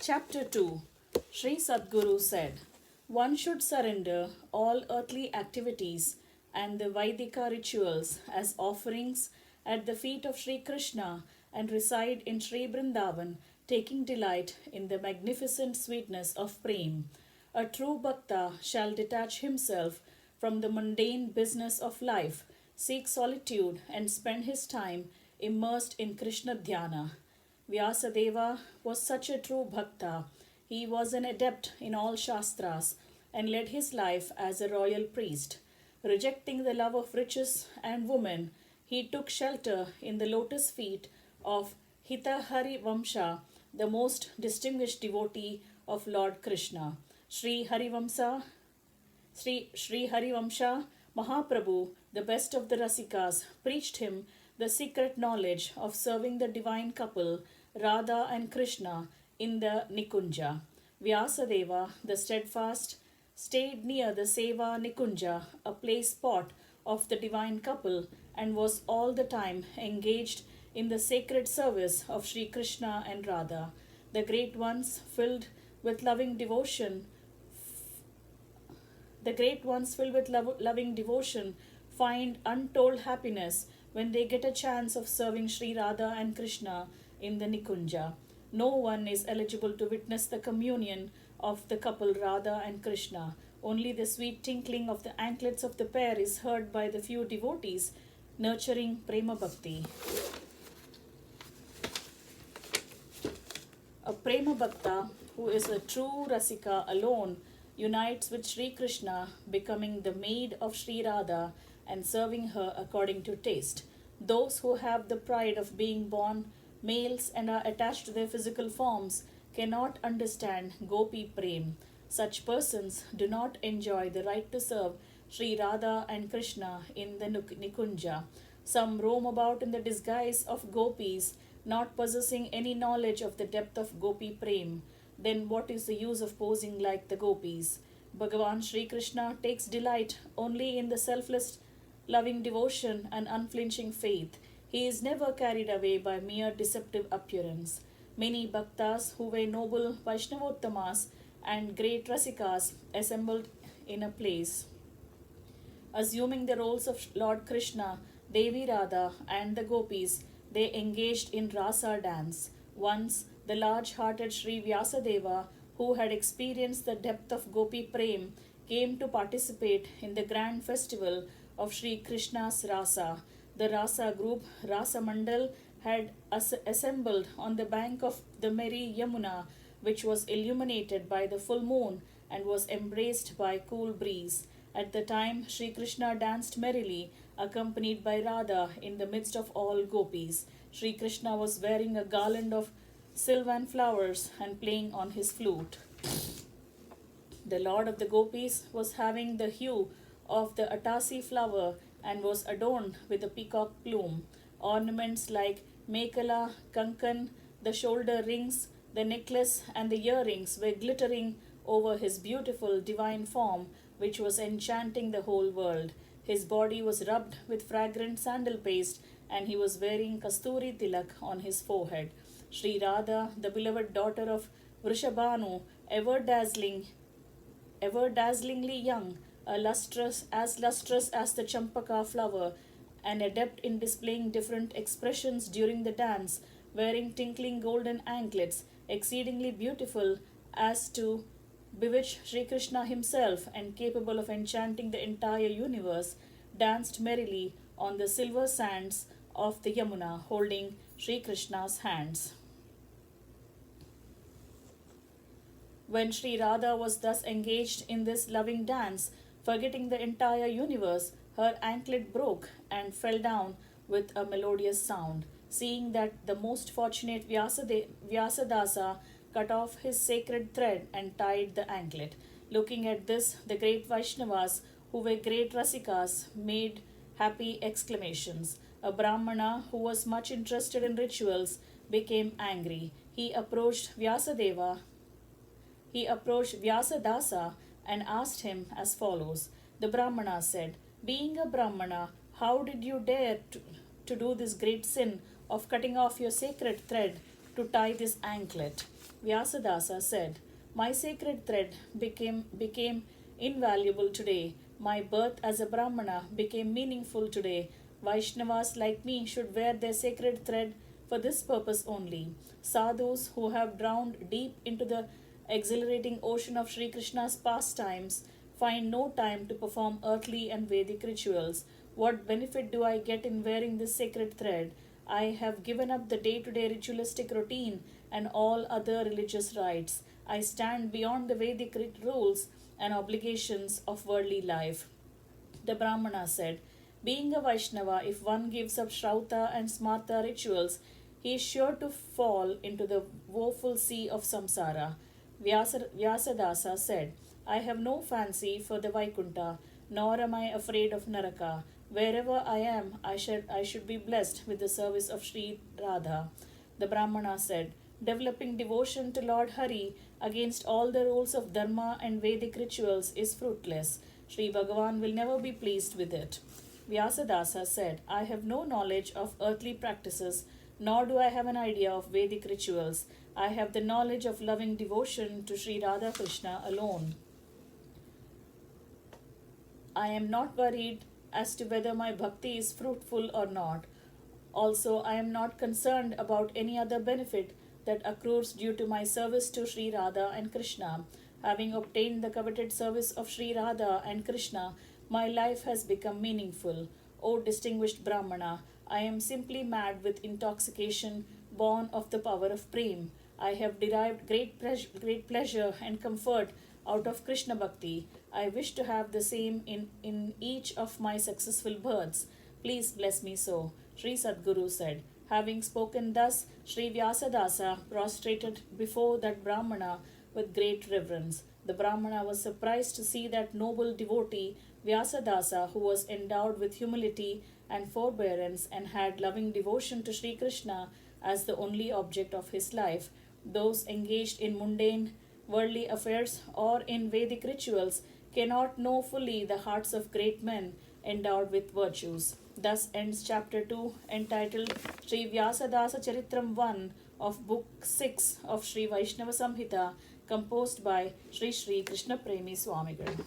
Chapter 2. Shri Sadguru said, one should surrender all earthly activities and the Vaidika rituals as offerings at the feet of Shri Krishna and reside in Shri Vrindavan, taking delight in the magnificent sweetness of Prem. A true Bhakta shall detach himself from the mundane business of life, seek solitude, and spend his time immersed in Krishna Dhyana. Vyasadeva was such a true bhakta. He was an adept in all shastras and led his life as a royal priest. Rejecting the love of riches and women, he took shelter in the lotus feet of Hitahari Vamsha, the most distinguished devotee of Lord Krishna. Sri Harivamsha Mahaprabhu, the best of the Rasikas, preached him the secret knowledge of serving the divine couple Radha and Krishna in the Nikunja. Vyasadeva, the steadfast, stayed near the Seva Nikunja, a play spot of the divine couple, and was all the time engaged in the sacred service of Sri Krishna and Radha. The great ones filled with loving devotion find untold happiness when they get a chance of serving Sri Radha and Krishna in the Nikunja. No one is eligible to witness the communion of the couple Radha and Krishna. Only the sweet tinkling of the anklets of the pair is heard by the few devotees nurturing Prema Bhakti. A Prema Bhakta, who is a true Rasika alone, unites with Sri Krishna, becoming the maid of Sri Radha and serving her according to taste. Those who have the pride of being born males and are attached to their physical forms cannot understand Gopi Prem. Such persons do not enjoy the right to serve Sri Radha and Krishna in the Nikunja. Some roam about in the disguise of gopis, not possessing any knowledge of the depth of Gopi Prem. Then what is the use of posing like the gopis? Bhagavan Sri Krishna takes delight only in the selfless loving devotion and unflinching faith. He is never carried away by mere deceptive appearance. Many bhaktas who were noble Vaishnavottamas and great Rasikas assembled in a place. Assuming the roles of Lord Krishna, Devi Radha, and the gopis, they engaged in rasa dance. Once, the large-hearted Sri Vyasadeva, who had experienced the depth of Gopi Prem, came to participate in the grand festival of Sri Krishna's Rasa. The Rasa group, Rasa Mandal, had assembled on the bank of the merry Yamuna, which was illuminated by the full moon and was embraced by cool breeze. At the time, Sri Krishna danced merrily, accompanied by Radha in the midst of all gopis. Sri Krishna was wearing a garland of sylvan flowers and playing on his flute. The Lord of the Gopis was having the hue of the atasi flower and was adorned with a peacock plume. Ornaments like mekala, kankan, the shoulder rings, the necklace, and the earrings were glittering over his beautiful divine form, which was enchanting the whole world. His body was rubbed with fragrant sandal paste, and he was wearing kasturi tilak on his forehead. Sri Radha, the beloved daughter of Vrishabhanu, ever dazzlingly young, lustrous as the champaka flower, an adept in displaying different expressions during the dance, wearing tinkling golden anklets, exceedingly beautiful as to bewitch Sri Krishna himself and capable of enchanting the entire universe, danced merrily on the silver sands of the Yamuna, holding Sri Krishna's hands. When Sri Radha was thus engaged in this loving dance, forgetting the entire universe, her anklet broke and fell down with a melodious sound. Seeing that, the most fortunate Vyasadasa cut off his sacred thread and tied the anklet. Looking at this, the great Vaishnavas, who were great Rasikas, made happy exclamations. A Brahmana, who was much interested in rituals, became angry. He approached Vyasadasa and asked him as follows. The Brahmana said, "Being a Brahmana, how did you dare to do this great sin of cutting off your sacred thread to tie this anklet?" Vyasadasa said, "My sacred thread became invaluable today. My birth as a Brahmana became meaningful today. Vaishnavas like me should wear their sacred thread for this purpose only. Sadhus who have drowned deep into the exhilarating ocean of Sri Krishna's pastimes find no time to perform earthly and Vedic rituals. What benefit do I get in wearing this sacred thread? I have given up the day to day ritualistic routine and all other religious rites. I stand beyond the Vedic rules and obligations of worldly life." The Brahmana said, "Being a Vaishnava, if one gives up Shrauta and Smarta rituals, he is sure to fall into the woeful sea of samsara." Vyasadasa said, "I have no fancy for the Vaikunta, nor am I afraid of Naraka. Wherever I am, I should be blessed with the service of Sri Radha." The Brahmana said, "Developing devotion to Lord Hari against all the rules of Dharma and Vedic rituals is fruitless. Sri Bhagavan will never be pleased with it." Vyasadasa said, "I have no knowledge of earthly practices, nor do I have an idea of Vedic rituals. I have the knowledge of loving devotion to Sri Radha Krishna alone. I am not worried as to whether my bhakti is fruitful or not. Also, I am not concerned about any other benefit that accrues due to my service to Sri Radha and Krishna. Having obtained the coveted service of Sri Radha and Krishna, my life has become meaningful. O distinguished Brahmana, I am simply mad with intoxication born of the power of prem. I have derived great pleasure and comfort out of Krishna Bhakti. I wish to have the same in each of my successful births. Please bless me so." Sri Sadguru said. Having spoken thus, Sri Vyasadasa prostrated before that Brahmana with great reverence. The Brahmana was surprised to see that noble devotee Vyasadasa, who was endowed with humility and forbearance and had loving devotion to Sri Krishna as the only object of his life. Those engaged in mundane worldly affairs or in Vedic rituals cannot know fully the hearts of great men endowed with virtues. Thus ends chapter 2, entitled Shri Vyasadasa Charitam 1 of book 6 of Shri Vaishnava Samhita, composed by Shri Krishna Premi Swamigal.